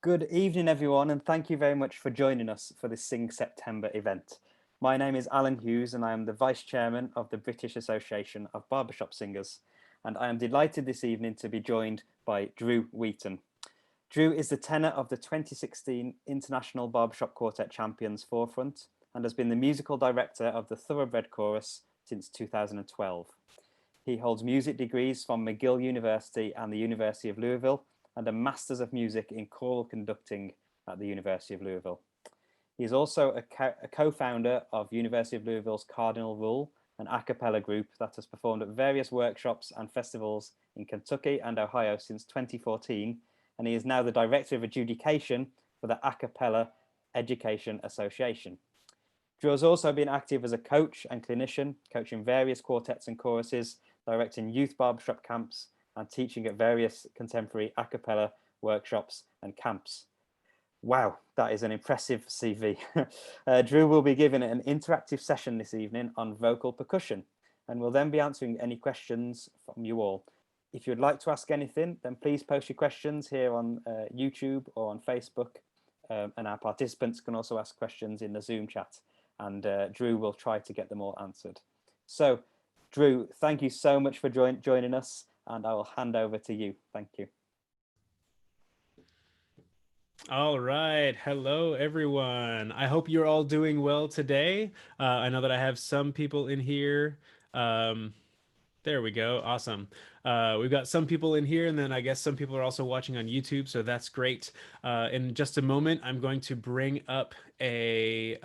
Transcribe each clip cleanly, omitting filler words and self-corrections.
Good evening, everyone, and thank you very much for joining us for this Sing September event. My name is Alan Hughes, and I am the Vice Chairman of the British Association of Barbershop Singers, and I am delighted this evening to be joined by Drew Wheaton. Drew is the tenor of the 2016 International Barbershop Quartet Champions Forefront and has been the musical director of the Thoroughbred Chorus since 2012. He holds music degrees from McGill University and the University of Louisville, and a Masters of Music in Choral Conducting at the University of Louisville. He is also a co-founder of University of Louisville's Cardinal Rule, an a cappella group that has performed at various workshops and festivals in Kentucky and Ohio since 2014, and he is now the Director of Adjudication for the A Cappella Education Association. Drew has also been active as a coach and clinician, coaching various quartets and choruses, directing youth barbershop camps, and teaching at various contemporary a cappella workshops and camps. Wow, that is an impressive CV. Drew will be giving an interactive session this evening on vocal percussion, and will then be answering any questions from you all. If you'd like to ask anything, then please post your questions here on YouTube or on Facebook, and our participants can also ask questions in the Zoom chat, and Drew will try to get them all answered. So, Drew, thank you so much for joining us, and I will hand over to you. Thank you. All right. Hello, everyone. I hope you're all doing well today. I know that I have some people in here. There we go. Awesome. We've got some people in here, and then I guess some people are also watching on YouTube, so that's great. In just a moment, I'm going to bring up a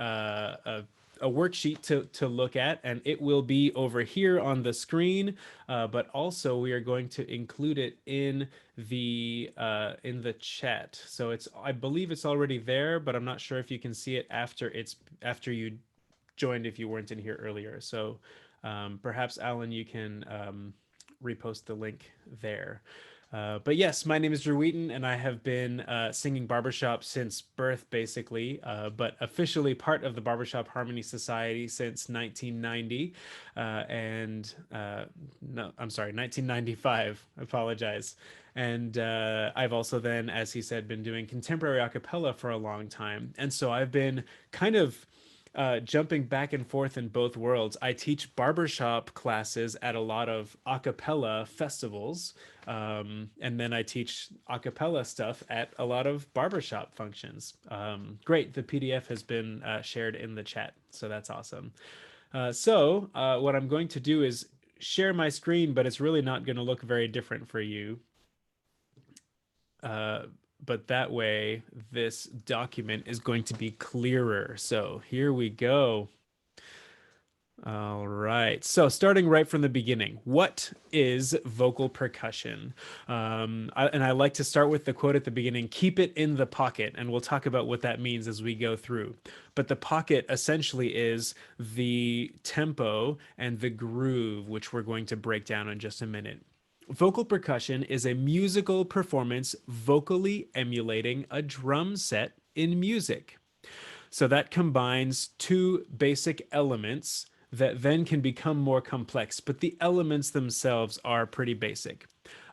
worksheet to look at, and it will be over here on the screen, but also we are going to include it in the chat. So I believe it's already there, but I'm not sure if you can see it after you joined, if you weren't in here earlier. So perhaps Alan, you can repost the link there. But yes, my name is Drew Wheaton, and I have been singing barbershop since birth, basically, but officially part of the Barbershop Harmony Society since 1990. No, I'm sorry, 1995. I apologize. And I've also then, as he said, been doing contemporary a cappella for a long time. And so I've been kind of jumping back and forth in both worlds. I teach barbershop classes at a lot of a cappella festivals, and then I teach a cappella stuff at a lot of barbershop functions. Great, the PDF has been shared in the chat, so that's awesome. So what I'm going to do is share my screen, but it's really not going to look very different for you. But that way this document is going to be clearer. So here we go. All right. So starting right from the beginning, what is vocal percussion? And I like to start with the quote at the beginning, keep it in the pocket. And we'll talk about what that means as we go through. But the pocket essentially is the tempo and the groove, which we're going to break down in just a minute. Vocal percussion is a musical performance vocally emulating a drum set in music. So that combines two basic elements that then can become more complex, but the elements themselves are pretty basic.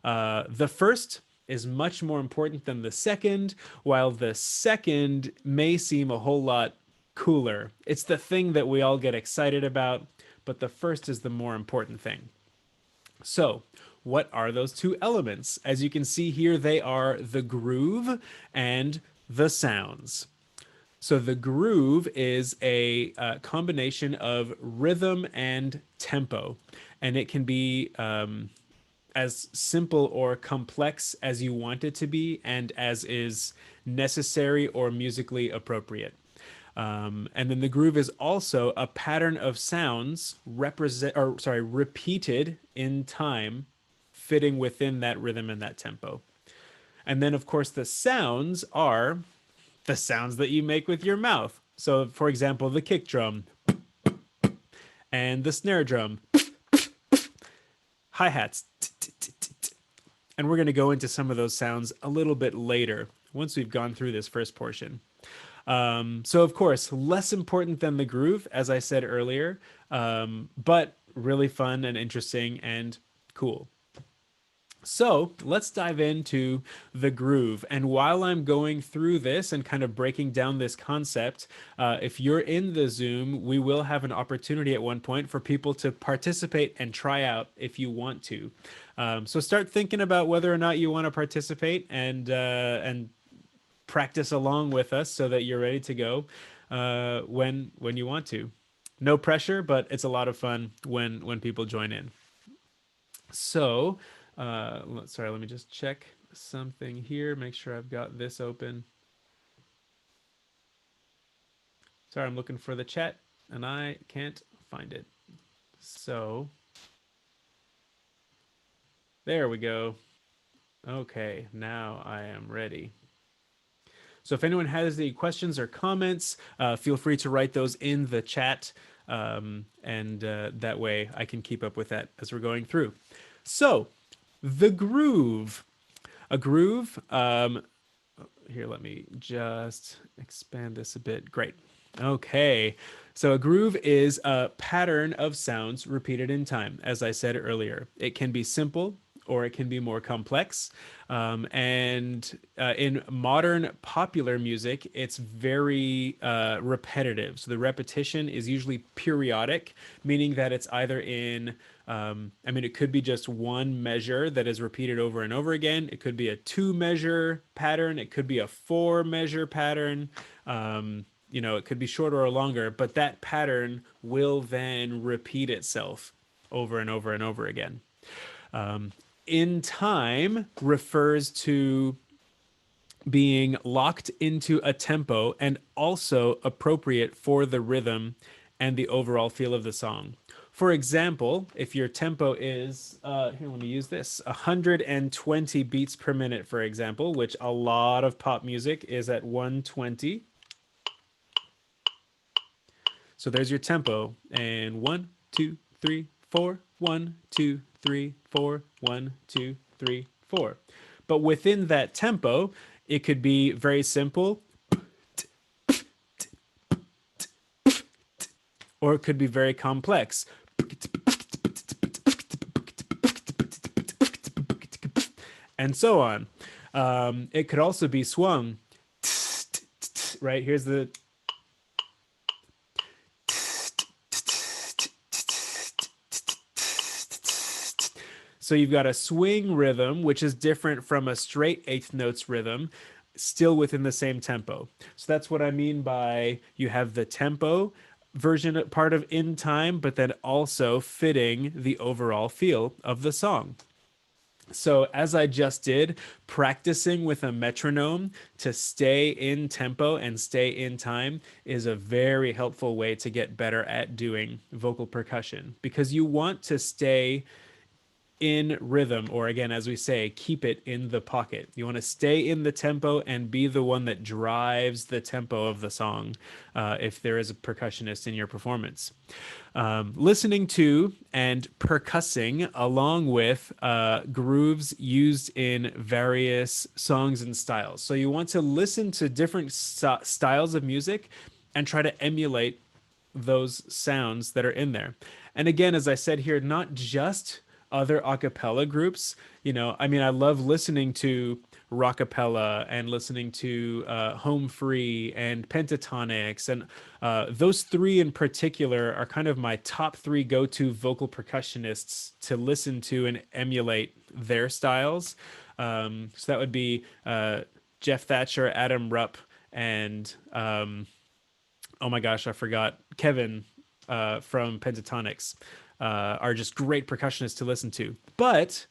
The first is much more important than the second, while the second may seem a whole lot cooler. It's the thing that we all get excited about, but the first is the more important thing. So, what are those two elements? As you can see here, they are the groove and the sounds. So the groove is a combination of rhythm and tempo, and it can be as simple or complex as you want it to be, and as is necessary or musically appropriate. And then the groove is also a pattern of sounds repeated in time, fitting within that rhythm and that tempo. And then, of course, the sounds are the sounds that you make with your mouth. So, for example, the kick drum and the snare drum, hi-hats. And we're going to go into some of those sounds a little bit later, once we've gone through this first portion. So, of course, less important than the groove, as I said earlier, but really fun and interesting and cool. So let's dive into the groove. And while I'm going through this and kind of breaking down this concept, if you're in the Zoom, we will have an opportunity at one point for people to participate and try out if you want to. So start thinking about whether or not you want to participate and practice along with us so that you're ready to go when you want to. No pressure, but it's a lot of fun when people join in. So, sorry, let me just check something here. Make sure I've got this open. Sorry, I'm looking for the chat and I can't find it. So, there we go. Okay, now I am ready. So if anyone has any questions or comments, feel free to write those in the chat. And that way I can keep up with that as we're going through. So, the groove. A groove, here, let me just expand this a bit. Great. Okay. So a groove is a pattern of sounds repeated in time, as I said earlier. It can be simple or it can be more complex. And in modern popular music, it's very repetitive. So the repetition is usually periodic, meaning that it's either in it could be just one measure that is repeated over and over again. It could be a 2-measure pattern. It could be a 4-measure pattern. It could be shorter or longer, but that pattern will then repeat itself over and over and over again. In time refers to being locked into a tempo and also appropriate for the rhythm and the overall feel of the song. For example, if your tempo is, here, let me use this, 120 beats per minute, for example, which a lot of pop music is at 120. So there's your tempo. And 1, 2, 3, 4, 1, 2, 3, 4, 1, 2, 3, 4. But within that tempo, it could be very simple, or it could be very complex. And so on. It could also be swung. Right? Here's the... So you've got a swing rhythm, which is different from a straight eighth notes rhythm, still within the same tempo. So that's what I mean by you have the tempo version part of in time, but then also fitting the overall feel of the song. So as I just did, practicing with a metronome to stay in tempo and stay in time is a very helpful way to get better at doing vocal percussion, because you want to stay in rhythm, or again, as we say, keep it in the pocket. You want to stay in the tempo and be the one that drives the tempo of the song if there is a percussionist in your performance. Listening to and percussing along with grooves used in various songs and styles. So you want to listen to different styles of music and try to emulate those sounds that are in there. And again, as I said here, not just other a cappella groups. I love listening to rockapella and listening to home free and pentatonics, and those three in particular are kind of my top 3 go-to vocal percussionists to listen to and emulate their styles. So that would be Jeff Thatcher, Adam Rupp, and oh my gosh, I forgot, Kevin from Pentatonics. Are just great percussionists to listen to. But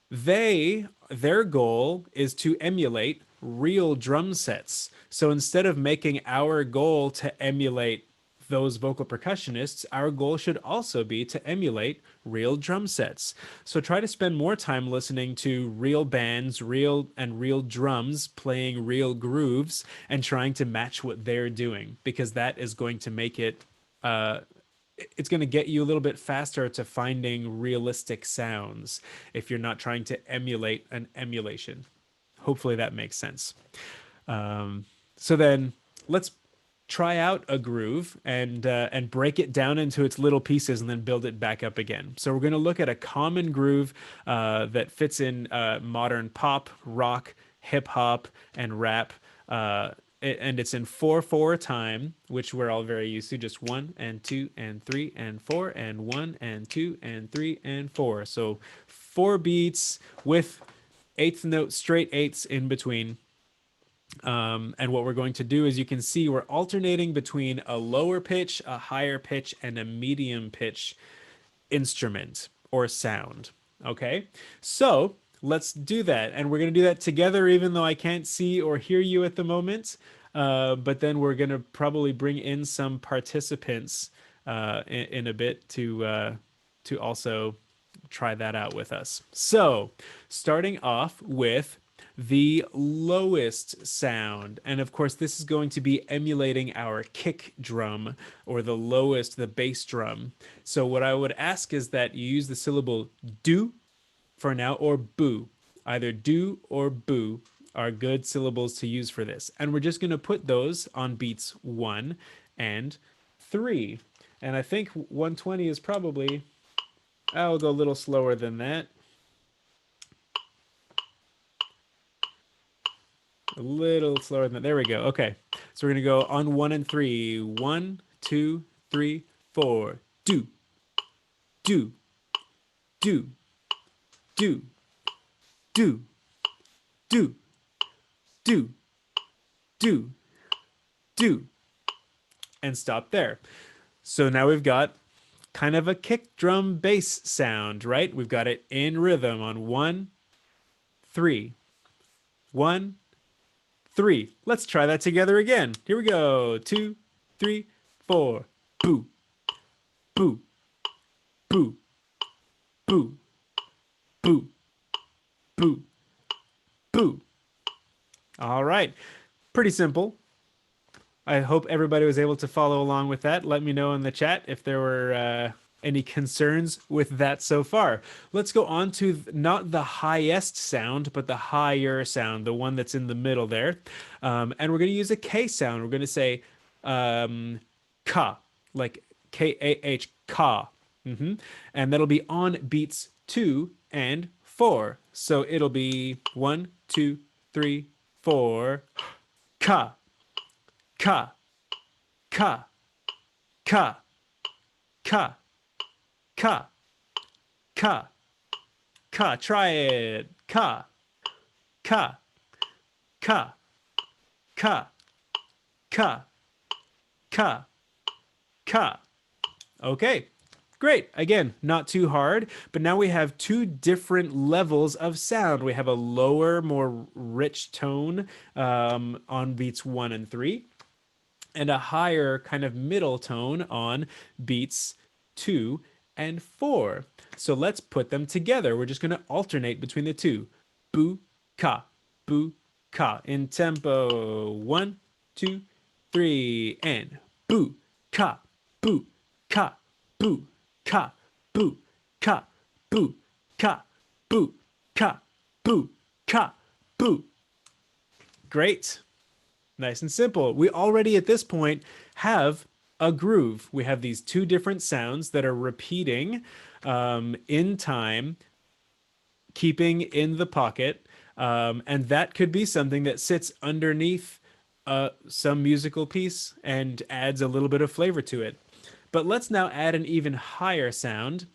their goal is to emulate real drum sets. So instead of making our goal to emulate those vocal percussionists, our goal should also be to emulate real drum sets. So try to spend more time listening to real bands, real drums playing real grooves and trying to match what they're doing, because that is going to make it it's going to get you a little bit faster to finding realistic sounds if you're not trying to emulate an emulation. Hopefully that makes sense. So then let's try out a groove and break it down into its little pieces and then build it back up again. So we're going to look at a common groove that fits in modern pop, rock, hip hop, and rap. And it's in 4/4 time, which we're all very used to. Just 1 and 2 and 3 and 4 and 1 and 2 and 3 and 4. So 4 beats with eighth note, straight eighths in between. And what we're going to do is, you can see we're alternating between a lower pitch, a higher pitch, and a medium pitch instrument or sound. Okay, so let's do that. And we're going to do that together, even though I can't see or hear you at the moment. But then we're going to probably bring in some participants in a bit to also try that out with us. So starting off with the lowest sound. And of course, this is going to be emulating our kick drum, or the lowest, the bass drum. So what I would ask is that you use the syllable do for now, or boo. Either do or boo are good syllables to use for this. And we're just going to put those on beats 1 and 3. And I think 120 is probably, I'll go a little slower than that. A little slower than that. There we go. Okay. So we're going to go on 1 and 3. 1, 2, 3, 4. Do, do, do, do, do, do, do, do, do, and stop there. So now we've got kind of a kick drum bass sound, right? We've got it in rhythm on 1, 3. 1, 3. Let's try that together again. Here we go. 2, 3, 4. Boo, boo, boo, boo, boo, boo, boo. All right. Pretty simple. I hope everybody was able to follow along with that. Let me know in the chat if there were any concerns with that so far. Let's go on to not the highest sound, but the higher sound, the one that's in the middle there. And we're going to use a K sound. We're going to say ka, like K-A-H, ka. And that'll be on beats 2 and 4. So it'll be 1, 2, 3, 4. Ka, ka, ka, ka, ka, ka, ka, ka. Try it. Ka, ka, ka, ka, ka, ka, ka. Okay, great. Again, not too hard, but now we have 2 different levels of sound. We have a lower, more rich tone on beats 1 and 3, and a higher kind of middle tone on beats 2 and 4. So let's put them together. We're just going to alternate between the 2. Boo, ka, in tempo. 1, 2, 3, and boo, ka, boo, ka, boo, ka, boo, ka, boo, ka, boo, ka, boo, ka, boo. Great. Nice and simple. We already at this point have a groove. We have these 2 different sounds that are repeating in time, keeping in the pocket. And that could be something that sits underneath some musical piece and adds a little bit of flavor to it. But let's now add an even higher sound.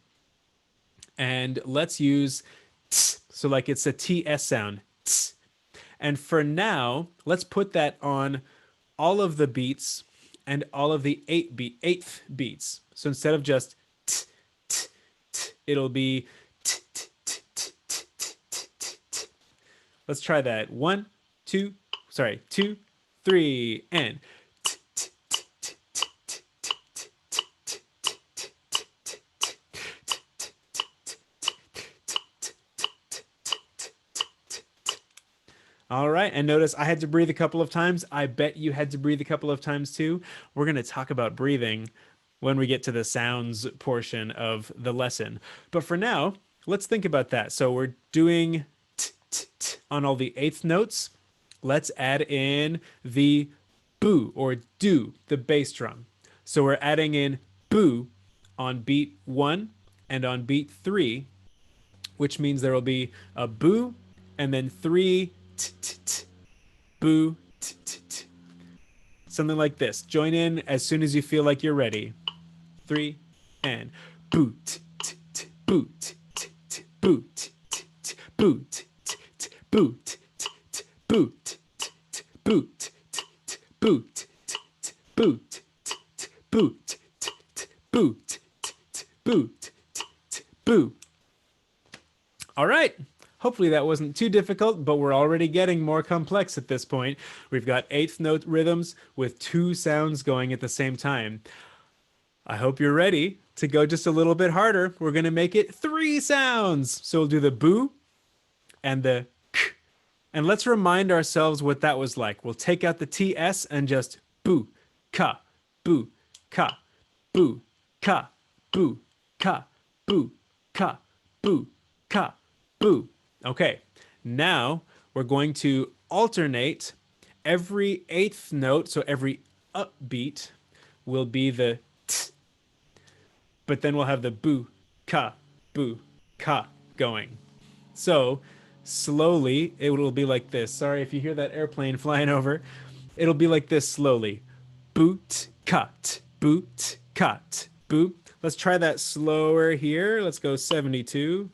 And let's use ts. So like it's a TS sound. Ts. And for now, let's put that on all of the beats and all of the eighth beats. So instead of just t, t, t, it'll be t, t, t, t, t, t, t, t, t. Let's try that. 1, 2, 3, and all right, and notice I had to breathe a couple of times. I bet you had to breathe a couple of times too. We're going to talk about breathing when we get to the sounds portion of the lesson. But for now, let's think about that. So we're doing t, t, t on all the eighth notes. Let's add in the boo or do, the bass drum. So we're adding in boo on beat 1 and on beat 3, which means there will be a boo and then 3 t t t, boo t t t. Something like this. Join in as soon as you feel like you're ready. 3 and boo t t t, boo t t t, boo t t t, boo t t t, boo t t t, boo t t t, boo t t t, boo t t t, boo t t t, boo t t t, boo t t t, boo t t t, boo. All right. Hopefully that wasn't too difficult, but we're already getting more complex at this point. We've got eighth note rhythms with 2 sounds going at the same time. I hope you're ready to go just a little bit harder. We're going to make it 3 sounds. So we'll do the boo and the k. And let's remind ourselves what that was like. We'll take out the TS and just boo, ka, boo, ka, boo, ka, boo, ka, boo, ka, boo, ka, boo. Okay, now we're going to alternate every 8th note. So every upbeat will be the t, but then we'll have the boo, ka going. So slowly, it will be like this. Sorry if you hear that airplane flying over. It'll be like this slowly. Boot, cut, boot, cut, boot. Let's try that slower here. Let's go 72.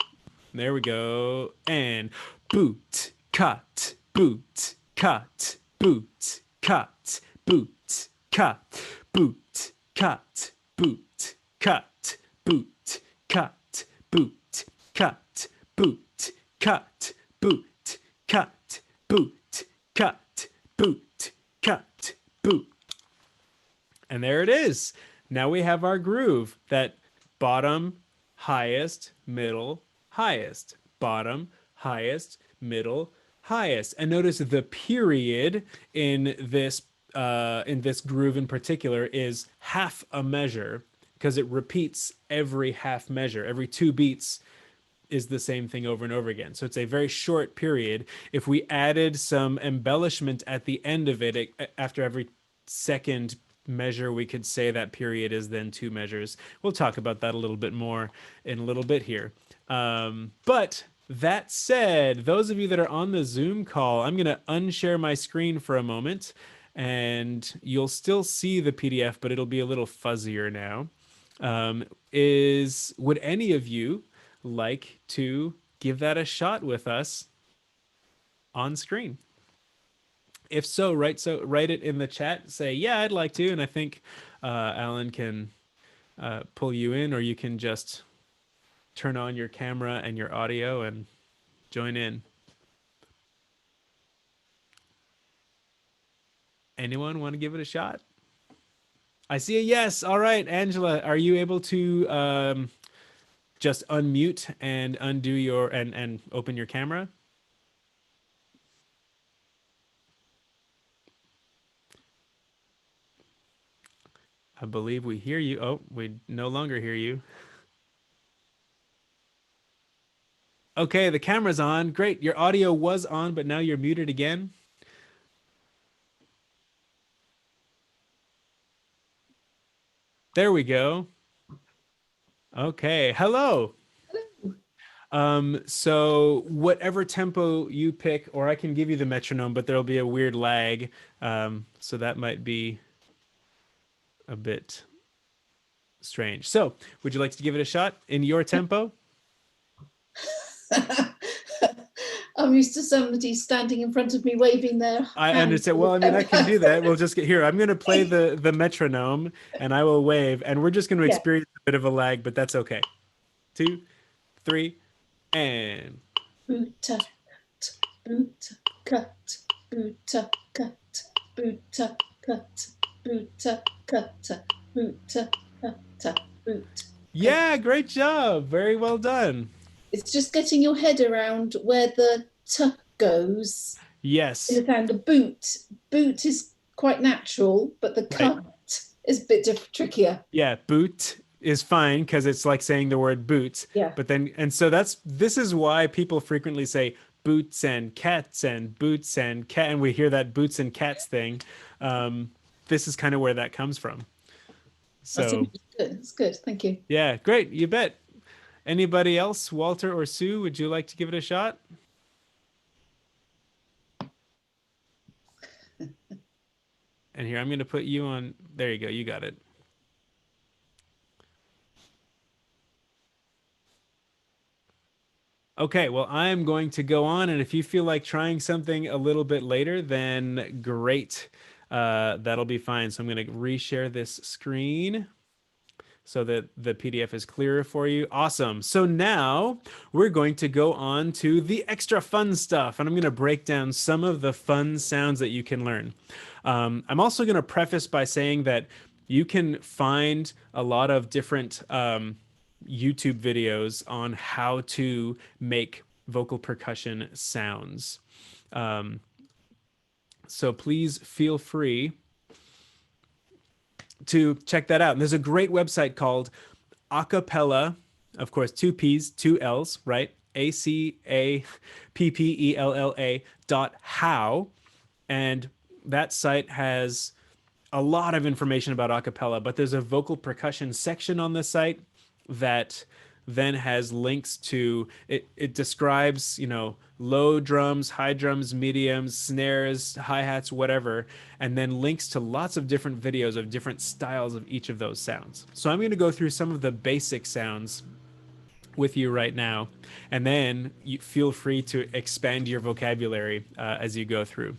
There we go. And boot, cut, boot, cut, boot, cut, boot, cut, boot, cut, boot, cut, boot, cut, boot, cut, boot, cut, boot, cut, boot, cut, boot, cut, boot. And there it is. Now we have our groove, that bottom, highest, middle, highest, bottom, highest, middle, highest. And notice the period in this groove in particular is half a measure, because it repeats every half measure. Every 2 beats is the same thing over and over again. So it's a very short period. If we added some embellishment at the end of it, after every second measure, we could say that period is then 2 measures. We'll talk about that a little bit more in a little bit here. But that said, those of you that are on the Zoom call, I'm going to unshare my screen for a moment, and you'll still see the PDF, but it'll be a little fuzzier now. Would any of you like to give that a shot with us on screen? If so, write it in the chat. Say, yeah, I'd like to. And I think Alan can pull you in, or you can just turn on your camera and your audio and join in. Anyone want to give it a shot? I see a yes. All right, Angela, are you able to just unmute and undo your and open your camera? I believe we hear you. Oh, we no longer hear you. Okay, the camera's on. Great. Your audio was on, but now you're muted again. There we go. Okay. Hello. So whatever tempo you pick, or I can give you the metronome, but there'll be a weird lag. So that might be a bit strange. So would you like to give it a shot in your tempo? I'm used to somebody standing in front of me waving their hand. I understand. Well, I mean, I can do that. We'll just get here. I'm going to play the metronome and I will wave, and we're just going to experience a bit of a lag, but that's okay. 2, 3, and boota cut, boota cut, boota cut, boota cut, boota cut, boot. Yeah, great job. Very well done. It's just getting your head around where the t goes. Yes. In the sound, the boot. Boot is quite natural, but the cut is a bit trickier. Yeah, boot is fine because it's like saying the word boot. Yeah. But then, and so this is why people frequently say boots and cats and boots and cat, and we hear that boots and cats thing. This is kind of where that comes from. That's So good. It's good. Thank you. yeah, great. You bet. Anybody else, Walter or Sue, would you like to give it a shot? And here, I'm going to put you on. There you go. You got it. Okay, well, I'm going to go on, and if you feel like trying something a little bit later, then great. That'll be fine. So I'm going to reshare this screen so that the PDF is clearer for you. Awesome. So now we're going to go on to the extra fun stuff, and I'm going to break down some of the fun sounds that you can learn. I'm also going to preface by saying that you can find a lot of different YouTube videos on how to make vocal percussion sounds. So please feel free to check that out. And there's a great website called Acapella, of course, 2 P's, 2 L's, right? ACAPPELLA.how. And that site has a lot of information about acapella, but there's a vocal percussion section on the site that then has links to it. It describes, you know, low drums, high drums, mediums, snares, hi-hats, whatever, and then links to lots of different videos of different styles of each of those sounds. So I'm going to go through some of the basic sounds with you right now, and then you feel free to expand your vocabulary as you go through.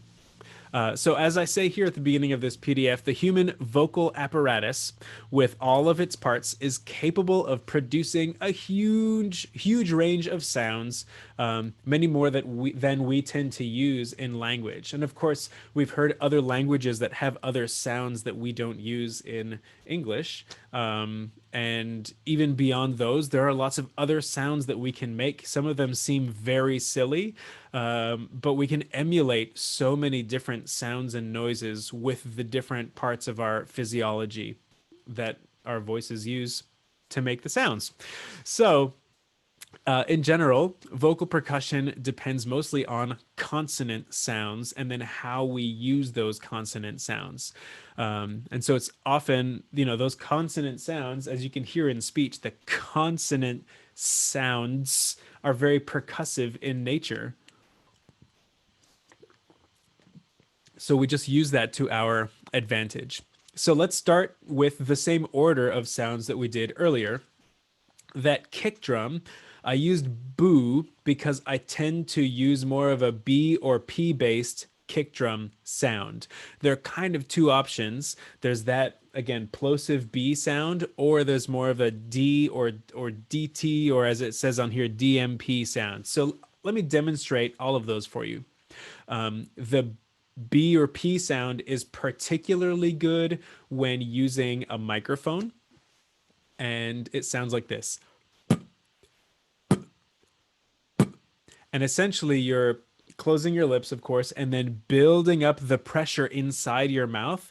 So as I say here at the beginning of this PDF, the human vocal apparatus with all of its parts is capable of producing a huge range of sounds, many more than we tend to use in language. And of course, we've heard other languages that have other sounds that we don't use in English. And even beyond those, there are lots of other sounds that we can make. Some of them seem very silly, but we can emulate so many different sounds and noises with the different parts of our physiology that our voices use to make the sounds. So in general, vocal percussion depends mostly on consonant sounds and then how we use those consonant sounds. And so it's often, you know, those consonant sounds, as you can hear in speech, the consonant sounds are very percussive in nature. So we just use that to our advantage. So let's start with the same order of sounds that we did earlier. That kick drum, I used boo because I tend to use more of a B or P based kick drum sound. There are kind of two options. There's that, again, plosive B sound, or there's more of a D or DT, or as it says on here, DMP sound. So let me demonstrate all of those for you. The B or P sound is particularly good when using a microphone, and it sounds like this. And essentially you're closing your lips, of course, and then building up the pressure inside your mouth,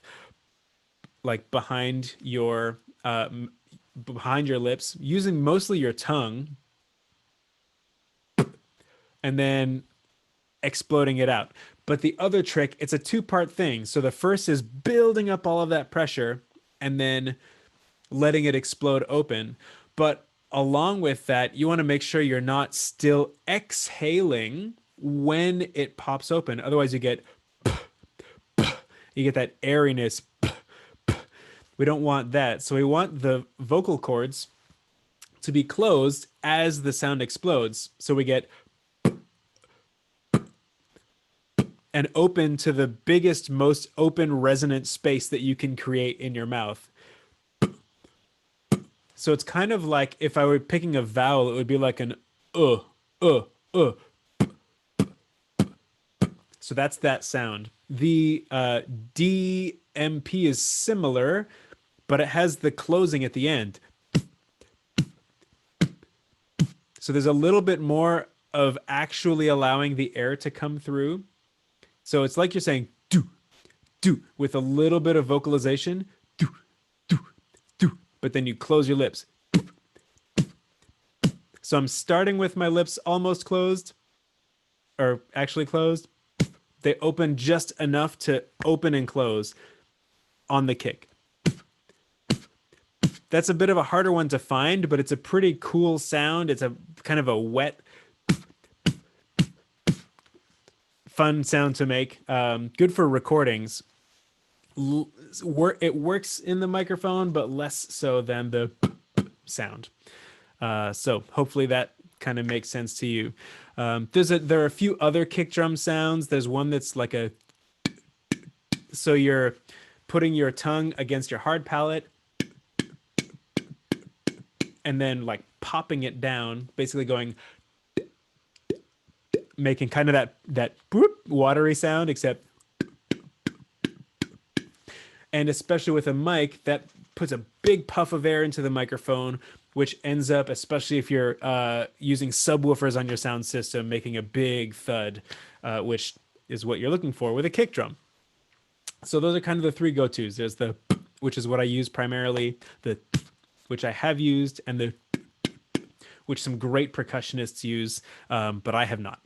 like behind your lips, using mostly your tongue, and then exploding it out. But the other trick, it's a two-part thing. So the first is building up all of that pressure and then letting it explode open. But along with that, you want to make sure you're not still exhaling when it pops open. Otherwise, you get that airiness. We don't want that. So we want the vocal cords to be closed as the sound explodes. So we get and open to the biggest, most open resonant space that you can create in your mouth. So it's kind of like if I were picking a vowel, it would be like an uh. So that's that sound. The DMP is similar, but it has the closing at the end. So there's a little bit more of actually allowing the air to come through. So it's like you're saying do, do, with a little bit of vocalization, do, do, do, but then you close your lips. So I'm starting with my lips almost closed, are actually closed. They open just enough to open and close on the kick. That's a bit of a harder one to find, but it's a pretty cool sound. It's a kind of a wet, fun sound to make. Good for recordings. It works in the microphone, but less so than the sound. So hopefully that kind of makes sense to you. There are a few other kick drum sounds. There's one that's like a, so you're putting your tongue against your hard palate and then like popping it down, basically going, making kind of that watery sound, except, and especially with a mic, that puts a big puff of air into the microphone, which ends up, especially if you're using subwoofers on your sound system, making a big thud, which is what you're looking for with a kick drum. So those are kind of the three go-tos. There's the, which is what I use primarily, the, which I have used, and the, which some great percussionists use, but I have not.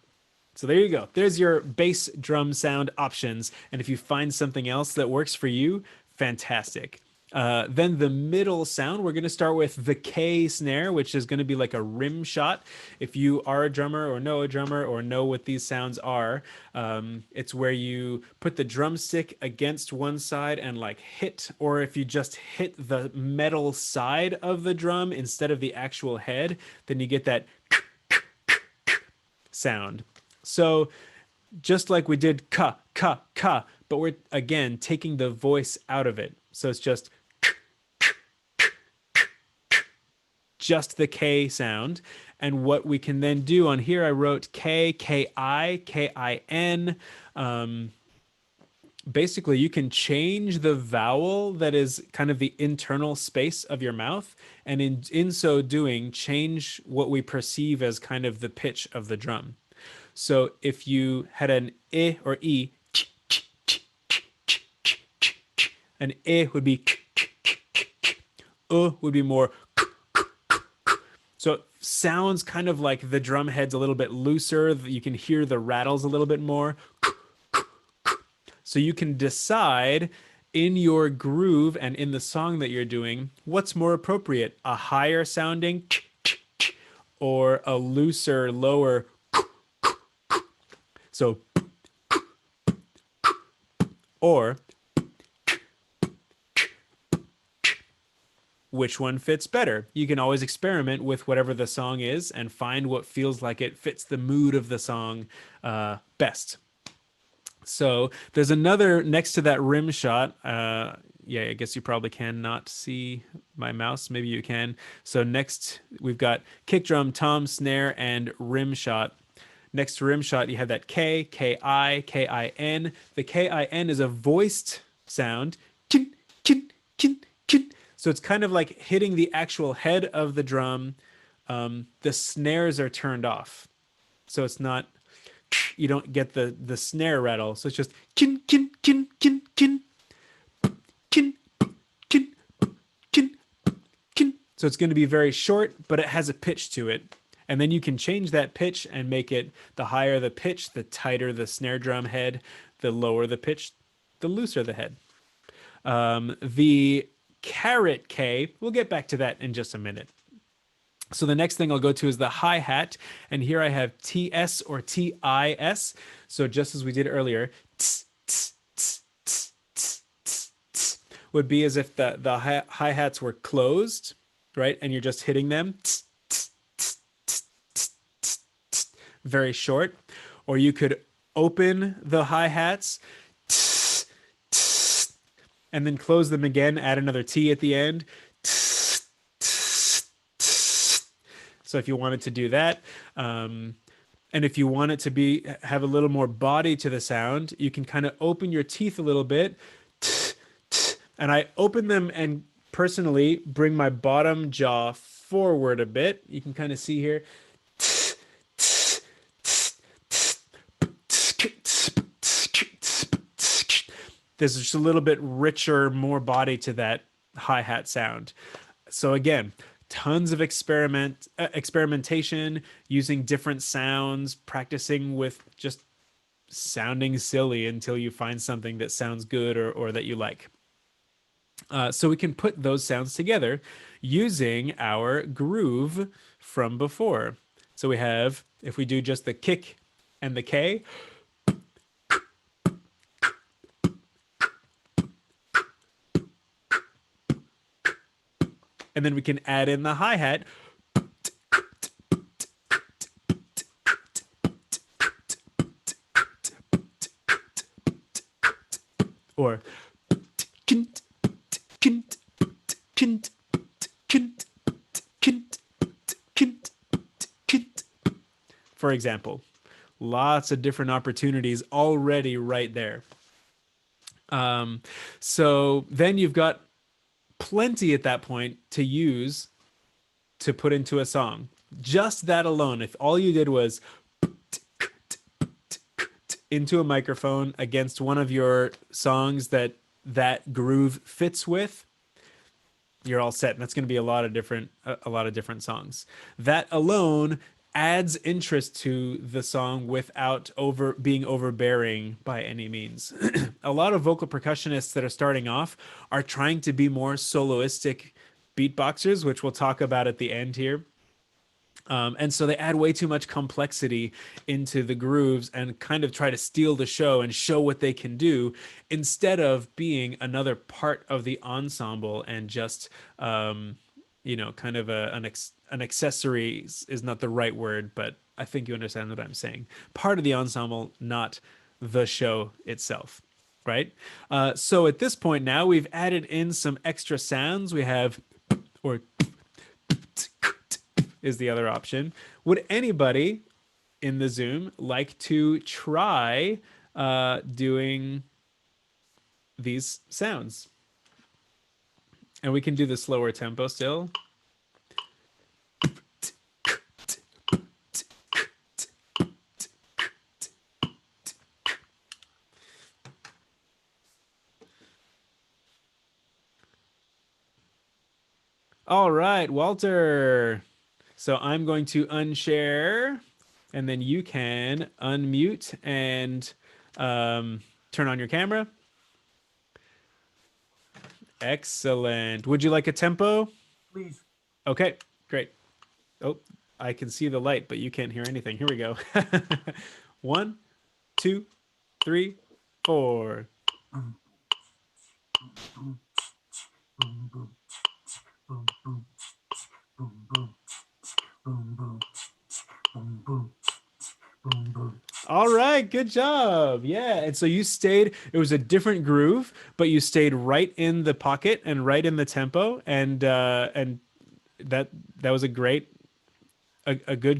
So there you go. There's your bass drum sound options. And if you find something else that works for you, fantastic. Then the middle sound, we're going to start with the K snare, which is going to be like a rim shot. If you are a drummer or know what these sounds are, it's where you put the drumstick against one side and like hit, or if you just hit the metal side of the drum instead of the actual head, then you get that sound. So just like we did ka, ka, ka, but we're again taking the voice out of it. So it's just the K sound. And what we can then do on here, I wrote K, K-I, K-I-N. Basically, you can change the vowel that is kind of the internal space of your mouth. And in so doing, change what we perceive as kind of the pitch of the drum. So if you had an I or E, an I would be, would be more. So it sounds kind of like the drum head's a little bit looser. You can hear the rattles a little bit more. So you can decide in your groove and in the song that you're doing, what's more appropriate, a higher sounding or a looser, lower. So, or which one fits better? You can always experiment with whatever the song is and find what feels like it fits the mood of the song best. So there's another next to that rim shot. Yeah, I guess you probably cannot see my mouse. Maybe you can. So next we've got kick drum, tom, snare, and rim shot. Next to rim shot, you have that K, K-I, K-I-N. The K-I-N is a voiced sound. Kin, kin, kin, kin. So it's kind of like hitting the actual head of the drum. The snares are turned off. So it's not, you don't get the snare rattle. So it's just kin, kin, kin, kin, kin, kin, kin, kin, kin. So it's going to be very short, but it has a pitch to it. And then you can change that pitch and make it the higher the pitch, the tighter the snare drum head, the lower the pitch, the looser the head. The caret K, we'll get back to that in just a minute. So the next thing I'll go to is the hi-hat. And here I have TS or TIS. So just as we did earlier, would be as if the hi-hats were closed, right? And you're just hitting them. Very short. Or you could open the hi-hats and then close them again, add another T at the end. So if you wanted to do that, and if you want it to have a little more body to the sound, you can kind of open your teeth a little bit. And I open them and personally bring my bottom jaw forward a bit. You can kind of see here. There's just a little bit richer, more body to that hi-hat sound. So again, tons of experimentation, using different sounds, practicing with just sounding silly until you find something that sounds good or that you like. So we can put those sounds together using our groove from before. So we have, if we do just the kick and the K, and then we can add in the hi-hat. Or for example. Lots of different opportunities already right there. So then you've got plenty at that point to use to put into a song. Just that alone, if all you did was into a microphone against one of your songs that groove fits with, you're all set. And that's going to be a lot of different songs. That alone adds interest to the song without being overbearing by any means. A lot of vocal percussionists that are starting off are trying to be more soloistic beatboxers, which we'll talk about at the end here. And so they add way too much complexity into the grooves and kind of try to steal the show and show what they can do, instead of being another part of the ensemble and just, kind of an accessory is not the right word, but I think you understand what I'm saying. Part of the ensemble, not the show itself, right? So at this point now, we've added in some extra sounds. We have, or is the other option. Would anybody in the Zoom like to try doing these sounds? And we can do the slower tempo still. All right, Walter. So I'm going to unshare, and then you can unmute and turn on your camera. Excellent. Would you like a tempo? Please. Okay, great. Oh, I can see the light, but you can't hear anything. Here we go. 1, 2, 3, 4. All right, good job. Yeah, and so you stayed, it was a different groove, but you stayed right in the pocket and right in the tempo, and that was a good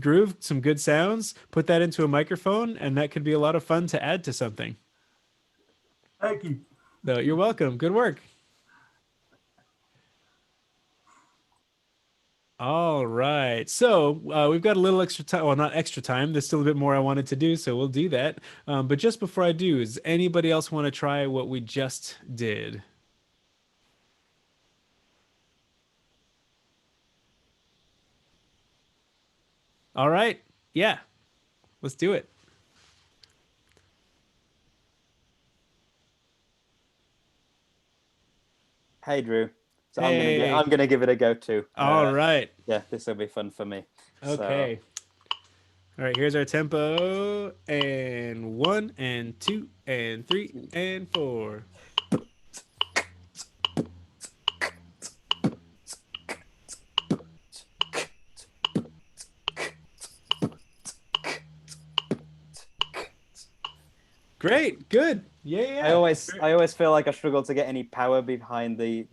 groove, some good sounds. Put that into a microphone, and that could be a lot of fun to add to something. Thank you. So you're welcome. Good work. All right. So we've got a little extra time. Well, not extra time. There's still a bit more I wanted to do, so we'll do that. But just before I do, does anybody else want to try what we just did? All right. Yeah. Let's do it. Hey, Drew. So Hey. I'm gonna give it a go too. All right. Yeah, this will be fun for me. Okay. All right, here's our tempo. And 1 and 2 and 3 and 4. Great, good. Yeah. I always feel like I struggle to get any power behind the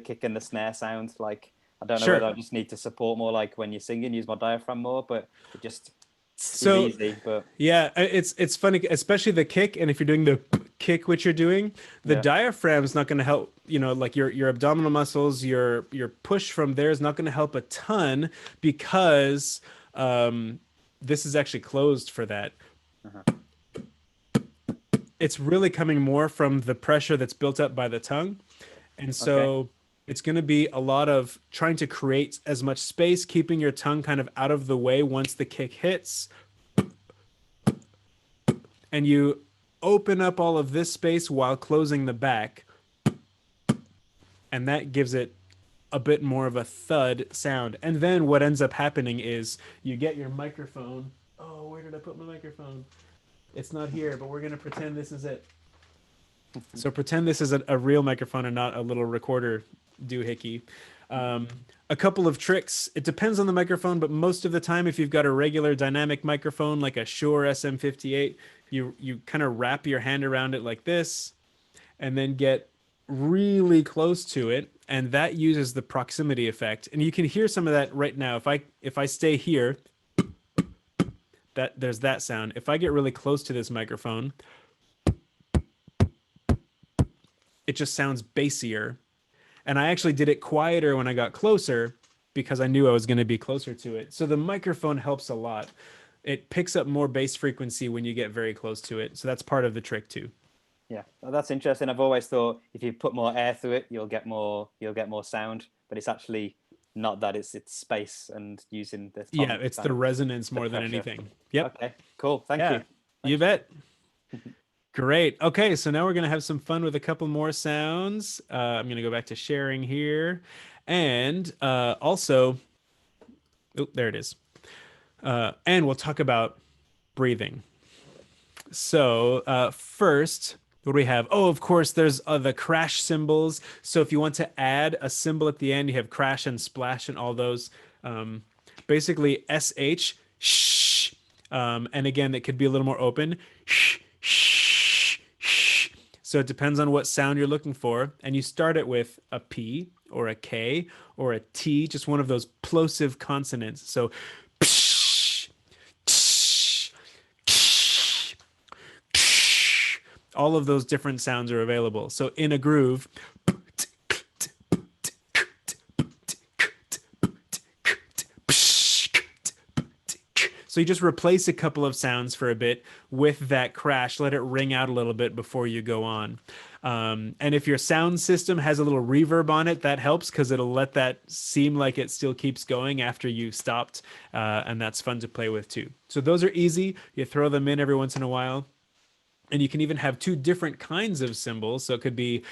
kick and the snare sound. Like, I don't know Sure. whether I just need to support more, like when you're singing, use my diaphragm more, but it just So is easy. But yeah, it's funny, especially the kick. And if you're doing the kick, which you're doing, the diaphragm is not going to help. Like your abdominal muscles, your push from there is not going to help a ton, because this is actually closed for that. It's really coming more from the pressure that's built up by the tongue. And so It's going to be a lot of trying to create as much space, keeping your tongue kind of out of the way once the kick hits. And you open up all of this space while closing the back. And that gives it a bit more of a thud sound. And then what ends up happening is you get your microphone. Oh, where did I put my microphone? It's not here, but we're going to pretend this is it. So pretend this is a real microphone and not a little recorder doohickey. A couple of tricks. It depends on the microphone, but most of the time, if you've got a regular dynamic microphone like a Shure SM58, you kind of wrap your hand around it like this and then get really close to it, and that uses the proximity effect. And you can hear some of that right now. If I stay here, there's that sound. If I get really close to this microphone, it just sounds bassier. And I actually did it quieter when I got closer because I knew I was going to be closer to it. So the microphone helps a lot. It picks up more bass frequency when you get very close to it. So that's part of the trick too. Yeah, well, that's interesting. I've always thought if you put more air through it, you'll get more sound, but it's actually not that. It's space and using the yeah, it's the resonance more than anything. Yep. Okay, cool. Thank you. You bet. Great. Okay, so now we're going to have some fun with a couple more sounds. I'm going to go back to sharing here. And also, oh, there it is. And we'll talk about breathing. So first, what do we have? Oh, of course, there's the crash cymbals. So if you want to add a cymbal at the end, you have crash and splash and all those. Basically, SH, shh. And again, it could be a little more open. Shh, shh, shh. So it depends on what sound you're looking for. And you start it with a P or a K or a T, just one of those plosive consonants. So all of those different sounds are available. So in a groove, so you just replace a couple of sounds for a bit with that crash, let it ring out a little bit before you go on. And if your sound system has a little reverb on it, that helps because it'll let that seem like it still keeps going after you stopped. And that's fun to play with too. So those are easy. You throw them in every once in a while. And you can even have two different kinds of cymbals. So it could be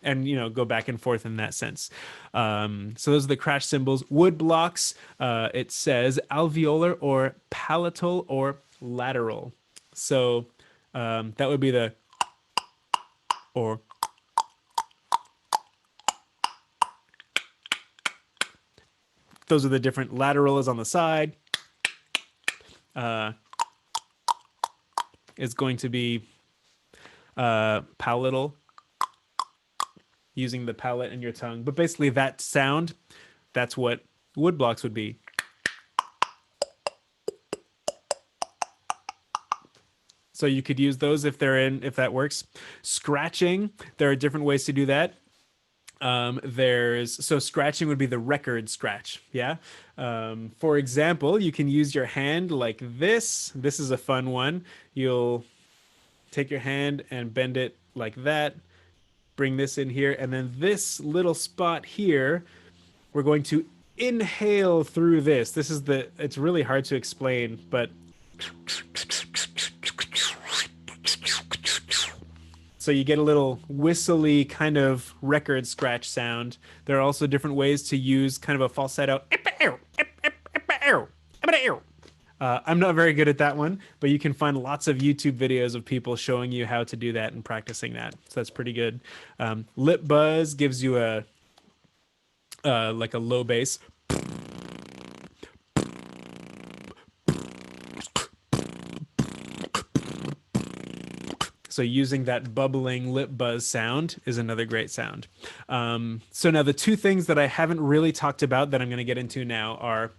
and, you know, go back and forth in that sense. So those are the crash cymbals. Wood blocks, it says alveolar or palatal or lateral. So that would be the or. Those are the different. Lateral is on the side. Is going to be palatal, using the palate and your tongue. But basically that sound, that's what wood blocks would be. So you could use those if that works. Scratching, there are different ways to do that. So scratching would be the record scratch. Yeah. For example, you can use your hand like this. This is a fun one. You'll take your hand and bend it like that. Bring this in here. And then this little spot here, we're going to inhale through this. It's really hard to explain, but so you get a little whistly kind of record scratch sound. There are also different ways to use kind of a falsetto. I'm not very good at that one, but you can find lots of YouTube videos of people showing you how to do that and practicing that. So that's pretty good. Lip buzz gives you like a low bass. So using that bubbling lip buzz sound is another great sound. So now the two things that I haven't really talked about that I'm going to get into now are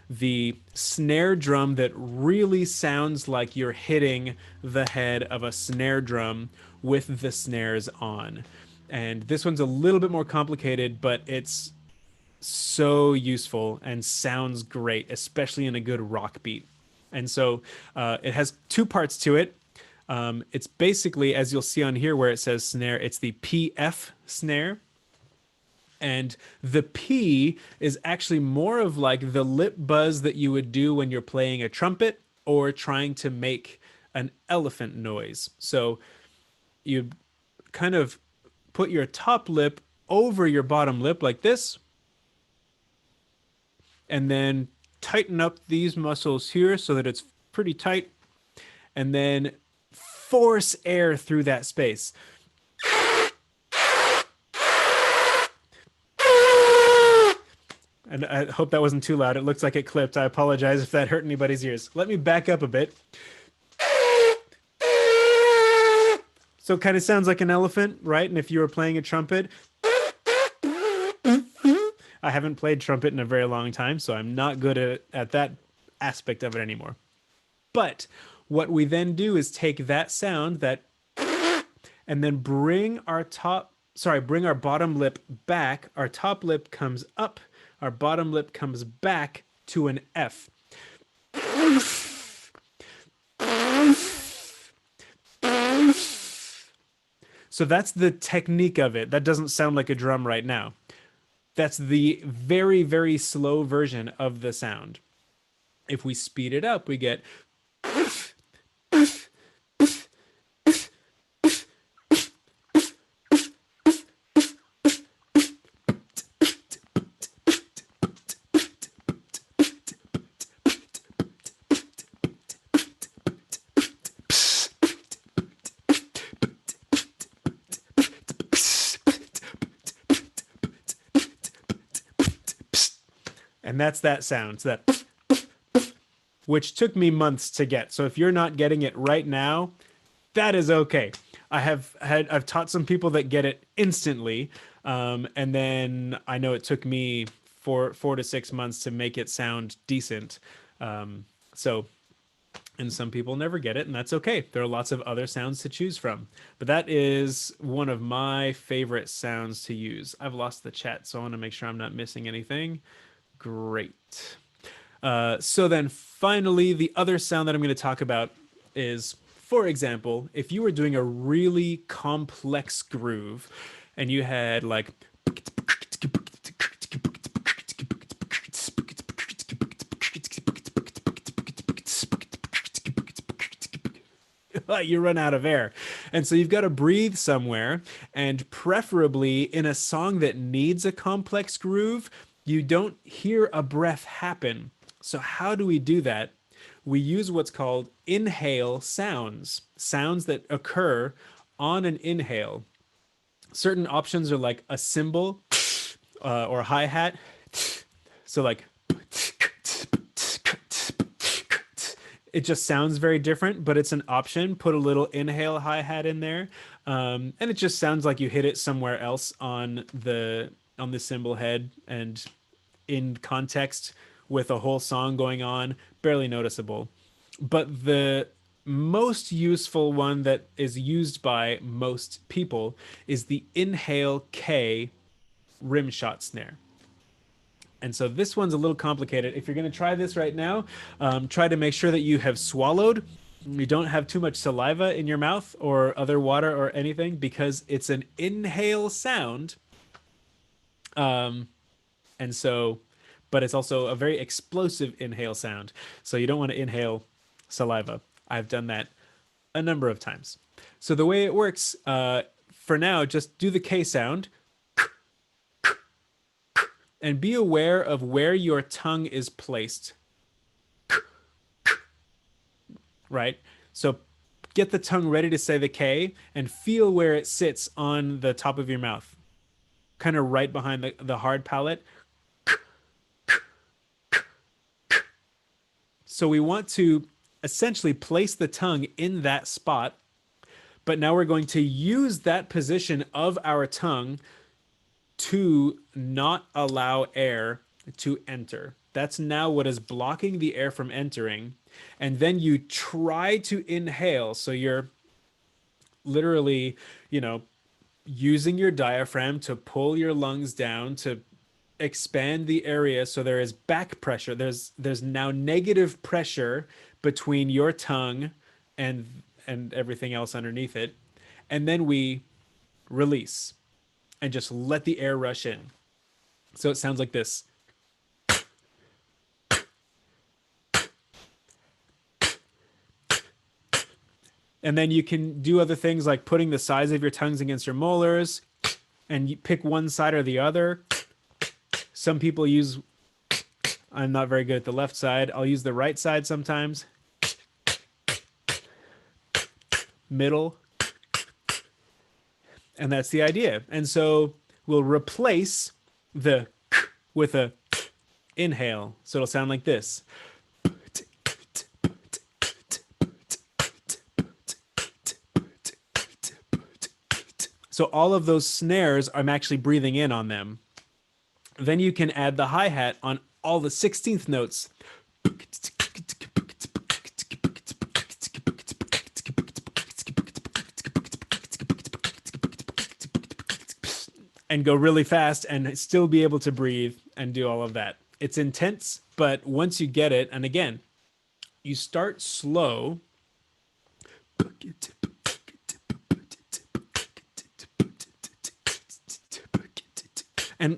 the snare drum that really sounds like you're hitting the head of a snare drum with the snares on. And this one's a little bit more complicated, but it's so useful and sounds great, especially in a good rock beat. And so it has two parts to it. It's basically, as you'll see on here where it says snare, it's the PF snare. And the P is actually more of like the lip buzz that you would do when you're playing a trumpet or trying to make an elephant noise. So you kind of put your top lip over your bottom lip like this, and then tighten up these muscles here so that it's pretty tight, and then force air through that space. And I hope that wasn't too loud. It looks like it clipped. I apologize if that hurt anybody's ears. Let me back up a bit. So it kind of sounds like an elephant, right? And if you were playing a trumpet, I haven't played trumpet in a very long time, so I'm not good at that aspect of it anymore. But what we then do is take that sound, that, and then bring our bottom lip back. Our top lip comes up, our bottom lip comes back to an F. So that's the technique of it. That doesn't sound like a drum right now. That's the very, very slow version of the sound. If we speed it up, we get... And that's that sound, so that, which took me months to get. So if you're not getting it right now, that is okay. I've taught some people that get it instantly, and then I know it took me four to 6 months to make it sound decent. And some people never get it, and that's okay. There are lots of other sounds to choose from. But that is one of my favorite sounds to use. I've lost the chat, so I want to make sure I'm not missing anything. Great. So then finally, the other sound that I'm going to talk about is, for example, if you were doing a really complex groove and you had like... you run out of air. And so you've got to breathe somewhere, and preferably in a song that needs a complex groove, you don't hear a breath happen. So how do we do that? We use what's called inhale sounds, sounds that occur on an inhale. Certain options are like a cymbal or a hi-hat. So like, it just sounds very different, but it's an option. Put a little inhale hi-hat in there. And it just sounds like you hit it somewhere else on the cymbal head, and in context with a whole song going on, barely noticeable. But the most useful one that is used by most people is the inhale K rim shot snare. And so this one's a little complicated. If you're going to try this right now, try to make sure that you have swallowed. You don't have too much saliva in your mouth or other water or anything, because it's an inhale sound. And so, but it's also a very explosive inhale sound. So you don't want to inhale saliva. I've done that a number of times. So the way it works, for now, just do the K sound and be aware of where your tongue is placed. Right? So get the tongue ready to say the K and feel where it sits on the top of your mouth. Kind of right behind the hard palate. So we want to essentially place the tongue in that spot, but now we're going to use that position of our tongue to not allow air to enter. That's now what is blocking the air from entering. And then you try to inhale. So you're literally, using your diaphragm to pull your lungs down to expand the area so there is back pressure. There's now negative pressure between your tongue and everything else underneath it. And then we release and just let the air rush in. So it sounds like this. And then you can do other things like putting the sides of your tongues against your molars, and you pick one side or the other. Some people use, I'm not very good at the left side. I'll use the right side sometimes. Middle. And that's the idea. And so we'll replace the with a inhale. So it'll sound like this. So all of those snares, I'm actually breathing in on them. Then you can add the hi-hat on all the 16th notes. And go really fast and still be able to breathe and do all of that. It's intense, but once you get it, and again, you start slow. And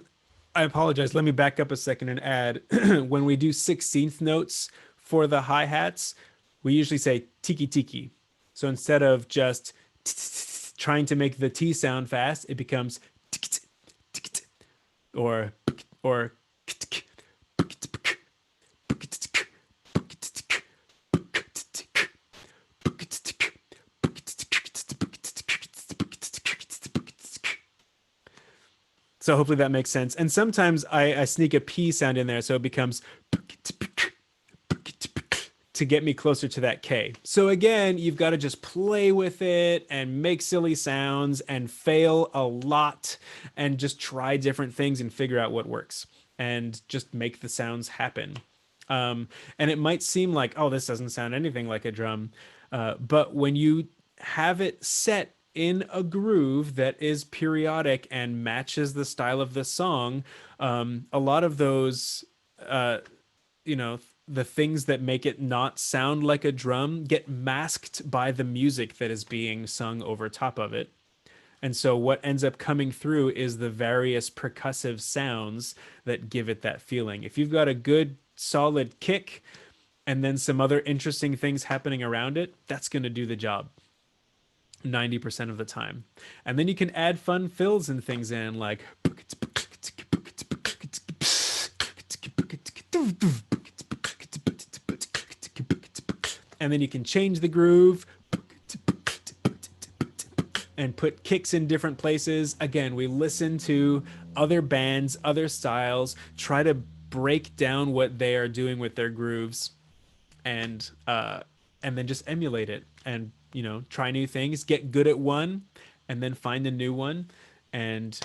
I apologize. Let me back up a second and add, when we do 16th notes for the hi-hats, we usually say tiki tiki. So instead of just trying to make the T sound fast, it becomes or so hopefully that makes sense. And sometimes I sneak a P sound in there, so it becomes to get me closer to that K. So again, you've got to just play with it and make silly sounds and fail a lot and just try different things and figure out what works and just make the sounds happen. And it might seem like, oh, this doesn't sound anything like a drum. But when you have it set in a groove that is periodic and matches the style of the song, a lot of those, the things that make it not sound like a drum get masked by the music that is being sung over top of it. And so what ends up coming through is the various percussive sounds that give it that feeling. If you've got a good solid kick and then some other interesting things happening around it, that's going to do the job 90% of the time. And then you can add fun fills and things in, like and then you can change the groove and put kicks in different places. Again, we listen to other bands, other styles, try to break down what they are doing with their grooves, and then just emulate it and, try new things, get good at one, and then find a new one, and,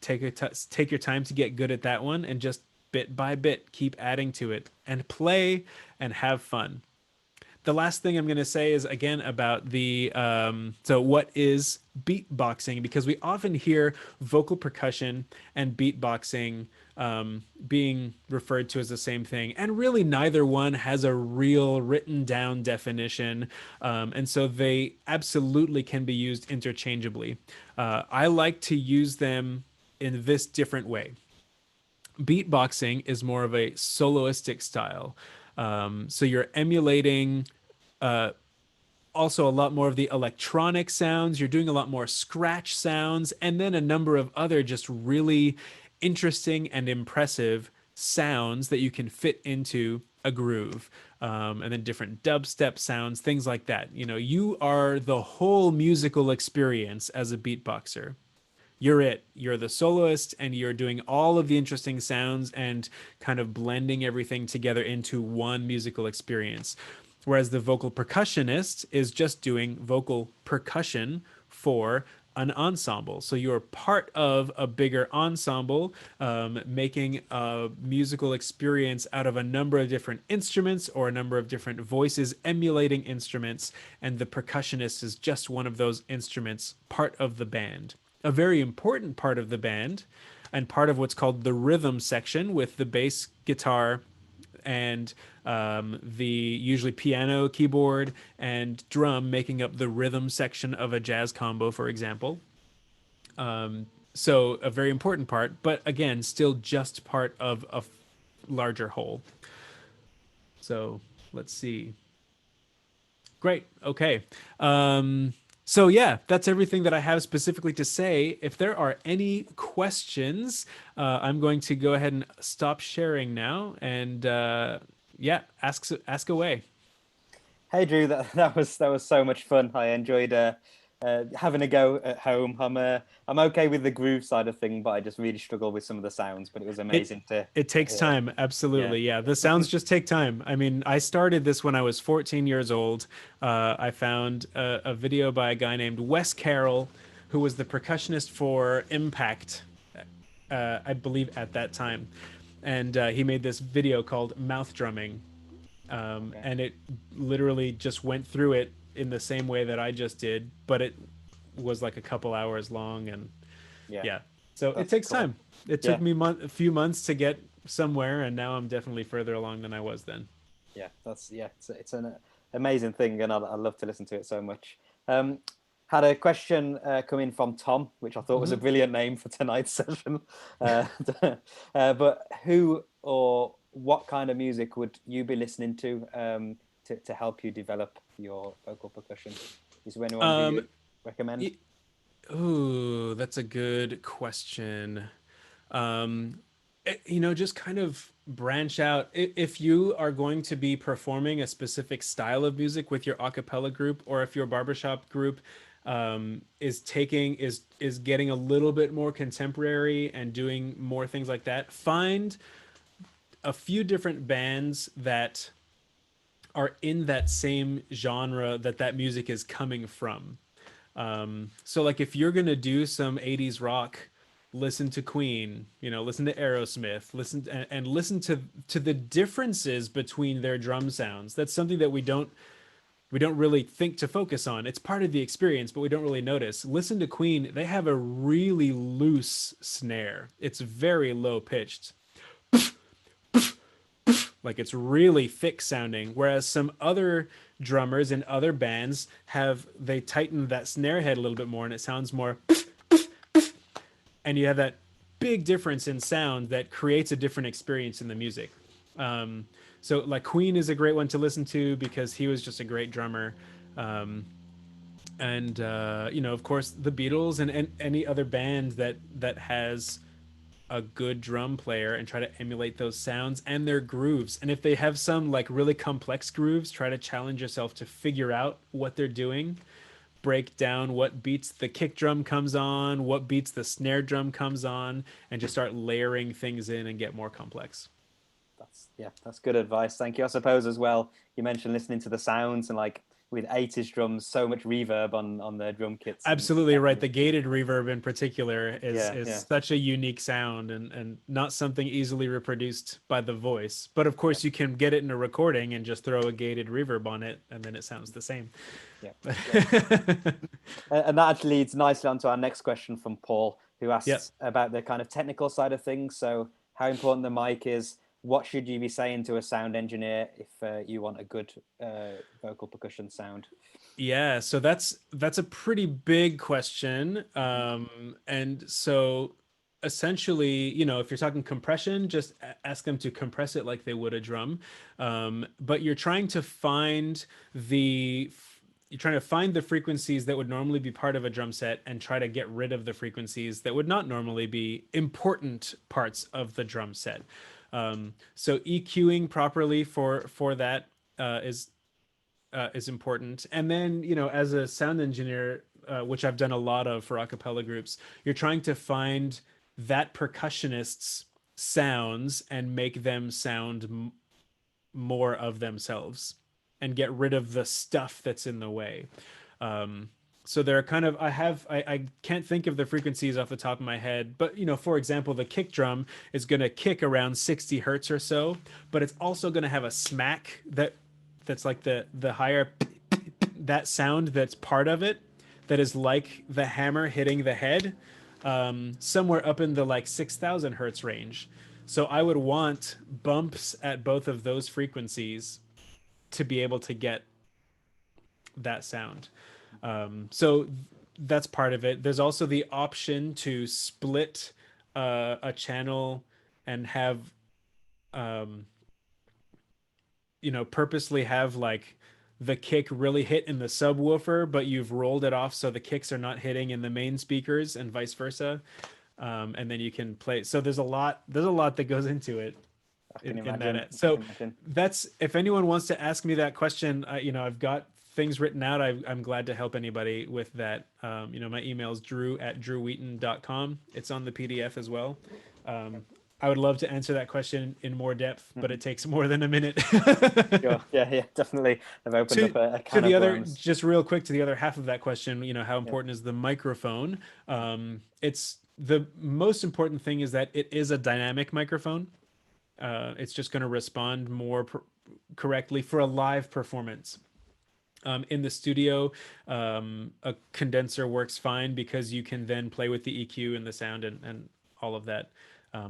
take your time to get good at that one, and just bit by bit keep adding to it and play and have fun. The last thing I'm going to say is, again, about the, so what is beatboxing? Because we often hear vocal percussion and beatboxing being referred to as the same thing. And really neither one has a real written down definition. And so they absolutely can be used interchangeably. I like to use them in this different way. Beatboxing is more of a soloistic style. So you're emulating also a lot more of the electronic sounds. You're doing a lot more scratch sounds, and then a number of other just really interesting and impressive sounds that you can fit into a groove. And then different dubstep sounds, things like that. You are the whole musical experience as a beatboxer. You're the soloist, and you're doing all of the interesting sounds and kind of blending everything together into one musical experience. Whereas the vocal percussionist is just doing vocal percussion for an ensemble. So you're part of a bigger ensemble, making a musical experience out of a number of different instruments or a number of different voices emulating instruments. And the percussionist is just one of those instruments, part of the band. A very important part of the band, and part of what's called the rhythm section, with the bass guitar and the usually piano, keyboard, and drum making up the rhythm section of a jazz combo, for example. So a very important part, but again, still just part of a larger whole. So let's see. Great. Okay. So yeah, that's everything that I have specifically to say. If there are any questions, I'm going to go ahead and stop sharing now, and yeah, ask away. Hey Drew, that was so much fun. I enjoyed having a go at home. I'm okay with the groove side of thing, but I just really struggle with some of the sounds. But it was amazing It takes hear. time, absolutely. Yeah, the sounds just take time. I mean, I started this when I was 14 years old. I found a video by a guy named Wes Carroll, who was the percussionist for Impact, I believe, at that time. And he made this video called Mouth Drumming. And it literally just went through it in the same way that I just did, but it was like a couple hours long. And yeah. So it takes time. It took me a few months to get somewhere, and now I'm definitely further along than I was then. Yeah, it's an amazing thing, and I love to listen to it so much. Had a question come in from Tom, which I thought was a brilliant name for tonight's session. But who or what kind of music would you be listening to help you develop your vocal percussion? Is there anyone who you recommend? Ooh, that's a good question. Just kind of branch out. If you are going to be performing a specific style of music with your a cappella group, or if your barbershop group is getting a little bit more contemporary and doing more things like that, find a few different bands that are in that same genre that music is coming from. So like if you're gonna do some 80s rock, listen to Queen, listen to Aerosmith, listen to the differences between their drum sounds. That's something that we don't really think to focus on. It's part of the experience, but we don't really notice. Listen to Queen, they have a really loose snare. It's very low pitched. Like it's really thick sounding, whereas some other drummers in other bands they tighten that snare head a little bit more and it sounds more, and you have that big difference in sound that creates a different experience in the music. So like Queen is a great one to listen to because he was just a great drummer. And of course the Beatles and any other band that has a good drum player, and try to emulate those sounds and their grooves. And if they have some like really complex grooves, try to challenge yourself to figure out what they're doing. Break down what beats the kick drum comes on, what beats the snare drum comes on, and just start layering things in and get more complex. That's good advice. Thank you. I suppose as well, you mentioned listening to the sounds, and like with 80s drums, so much reverb on their drum kits. Absolutely right. The gated reverb in particular is such a unique sound and not something easily reproduced by the voice. But of course you can get it in a recording and just throw a gated reverb on it and then it sounds the same. And that actually leads nicely onto our next question from Paul, who asks about the kind of technical side of things. So how important the mic is. What should you be saying to a sound engineer if you want a good vocal percussion sound? Yeah, so that's a pretty big question. And so essentially, if you're talking compression, just ask them to compress it like they would a drum. But you're trying to find the frequencies that would normally be part of a drum set and try to get rid of the frequencies that would not normally be important parts of the drum set. So EQing properly for that is important. And then, as a sound engineer, which I've done a lot of for a cappella groups, you're trying to find that percussionist's sounds and make them sound more of themselves and get rid of the stuff that's in the way. So they're kind of, I can't think of the frequencies off the top of my head, but for example, the kick drum is going to kick around 60 hertz or so, but it's also going to have a smack that's like the higher, that sound that's part of it, that is like the hammer hitting the head. somewhere up in the like 6,000 hertz range. So I would want bumps at both of those frequencies to be able to get that sound. So that's part of it. There's also the option to split a channel and have, purposely have like the kick really hit in the subwoofer, but you've rolled it off so the kicks are not hitting in the main speakers and vice versa. And then you can play. So there's a lot that goes into it. In that. So that's, if anyone wants to ask me that question, I've got things written out. I'm glad to help anybody with that. My email is drew@drewwheaton.com. It's on the PDF as well. I would love to answer that question in more depth, but it takes more than a minute. Sure. Yeah, definitely. I've opened up a can of worms. Just real quick to the other half of that question, how important is the microphone? It's the most important thing is that it is a dynamic microphone. It's just going to respond more correctly for a live performance. In the studio, a condenser works fine because you can then play with the EQ and the sound and all of that.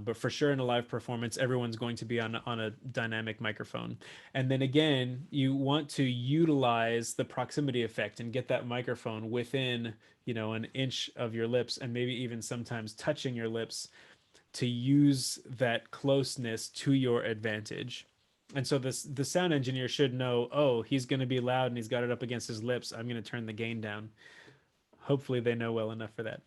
But for sure in a live performance, everyone's going to be on a dynamic microphone. And then again, you want to utilize the proximity effect and get that microphone within, an inch of your lips, and maybe even sometimes touching your lips, to use that closeness to your advantage. And so the sound engineer should know, oh, he's going to be loud and he's got it up against his lips, I'm going to turn the gain down. Hopefully they know well enough for that.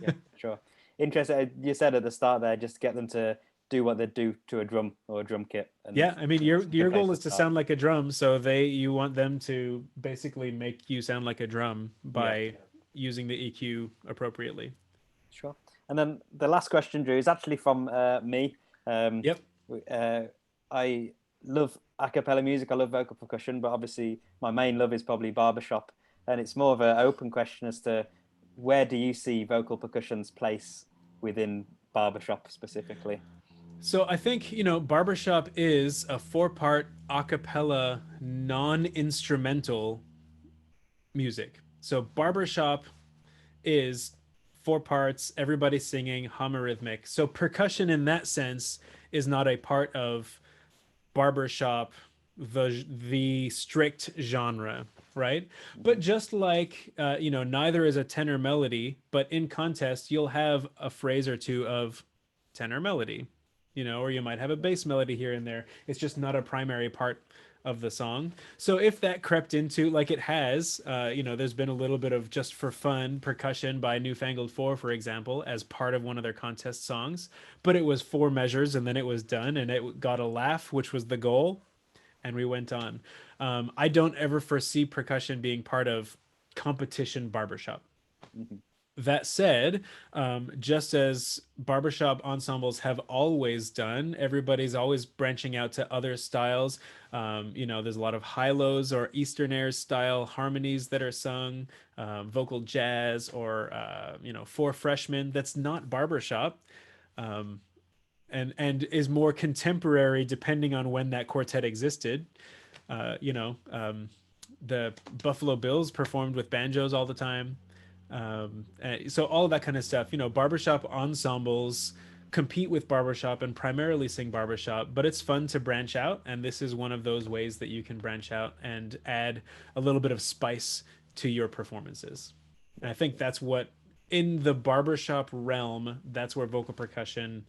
Yeah, sure. Interesting. You said at the start there, just get them to do what they do to a drum or a drum kit. And yeah, I mean, your goal is to sound like a drum, so you want them to basically make you sound like a drum by using the EQ appropriately. Sure. And then the last question, Drew, is actually from me. Yep. I love a cappella music. I love vocal percussion, but obviously my main love is probably barbershop. And it's more of an open question as to where do you see vocal percussion's place within barbershop specifically? So I think, barbershop is a 4-part a cappella non-instrumental music. So barbershop is 4 parts, everybody singing, homorythmic. So percussion in that sense is not a part of barbershop, the strict genre, right? But just like, neither is a tenor melody, but in contest, you'll have a phrase or two of tenor melody, or you might have a bass melody here and there. It's just not a primary part of the song. So if that crept into, like it has, there's been a little bit of just for fun percussion by Newfangled 4, for example, as part of one of their contest songs, but it was 4 measures and then it was done and it got a laugh, which was the goal, and we went on. I don't ever foresee percussion being part of competition barbershop. Mm-hmm. That said, just as barbershop ensembles have always done, everybody's always branching out to other styles. There's a lot of high-lows or Eastern air style harmonies that are sung, vocal jazz, or, for freshmen that's not barbershop, and is more contemporary depending on when that quartet existed. The Buffalo Bills performed with banjos all the time. So all of that kind of stuff, barbershop ensembles compete with barbershop and primarily sing barbershop, but it's fun to branch out. And this is one of those ways that you can branch out and add a little bit of spice to your performances. And I think that's what, in the barbershop realm, that's where vocal percussion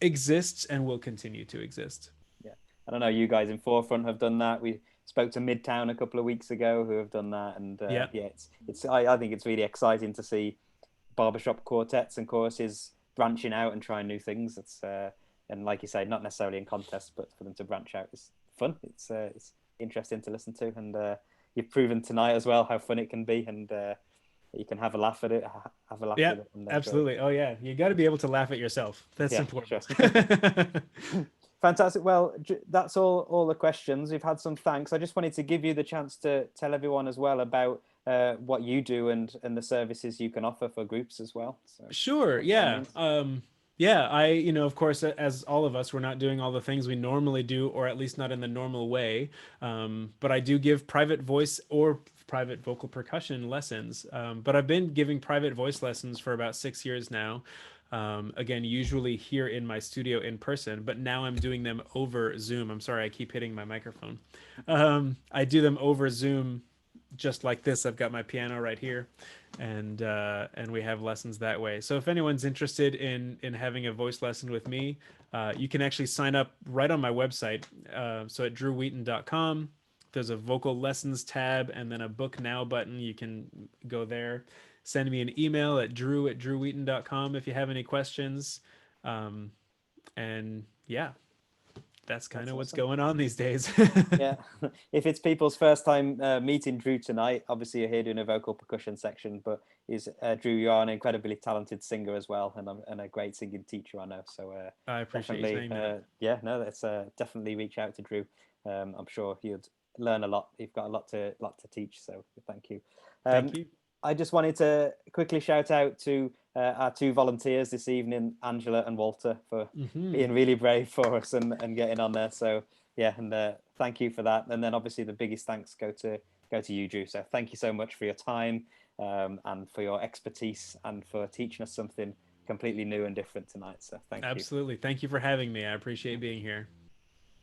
exists and will continue to exist. Yeah. I don't know, you guys in Forefront have done that. We spoke to Midtown a couple of weeks ago who have done that, and I think it's really exciting to see barbershop quartets and choruses branching out and trying new things. It's and like you say, not necessarily in contest, but for them to branch out is fun. It's interesting to listen to, and you've proven tonight as well how fun it can be, and you can have a laugh at it. Have a laugh at it. Yeah, absolutely. Oh yeah, you got to be able to laugh at yourself. That's important. Sure. Fantastic. Well, that's all the questions. We've had some thanks. I just wanted to give you the chance to tell everyone as well about what you do and the services you can offer for groups as well. So, sure. Yeah. Yeah, of course, as all of us, we're not doing all the things we normally do, or at least not in the normal way. But I do give private voice or private vocal percussion lessons. But I've been giving private voice lessons for about 6 years now. Again, usually here in my studio in person, but now I'm doing them over Zoom. I'm sorry, I keep hitting my microphone. I do them over Zoom just like this. I've got my piano right here, and we have lessons that way. So if anyone's interested in having a voice lesson with me, you can actually sign up right on my website. So at drewwheaton.com, there's a vocal lessons tab and then a book now button. You can go there. Send me an email at drew@drewwheaton.com if you have any questions. And yeah, that's kind That's of what's awesome. going on these days. Yeah, if it's people's first time meeting Drew tonight, obviously you're here doing a vocal percussion section, but Drew, you are an incredibly talented singer as well, and a great singing teacher, I know. So I appreciate you definitely, saying that. yeah, no, that's definitely reach out to Drew. I'm sure you'd learn a lot. You've got a lot to teach. So thank you. Thank you. I just wanted to quickly shout out to our two volunteers this evening, Angela and Walter, for being really brave for us and getting on there. So yeah, and thank you for that. And then obviously the biggest thanks go to you, Drew. So thank you so much for your time and for your expertise and for teaching us something completely new and different tonight. So thank you. Absolutely. Thank you for having me. I appreciate being here.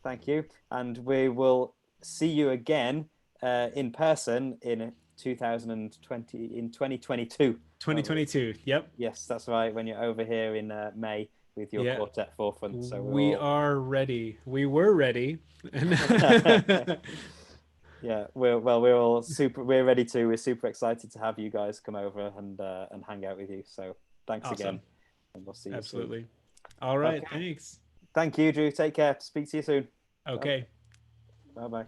Thank you. And we will see you again in person in 2022. 2022. Yep. Yes, that's right. When you're over here in May with your quartet forefront. So we are ready. We were ready. Yeah, we're all super. We're ready to. We're super excited to have you guys come over and hang out with you. So thanks again, and we'll see you Absolutely. soon. All right. Okay. Thanks. Thank you, Drew. Take care. Speak to you soon. Okay. Bye bye.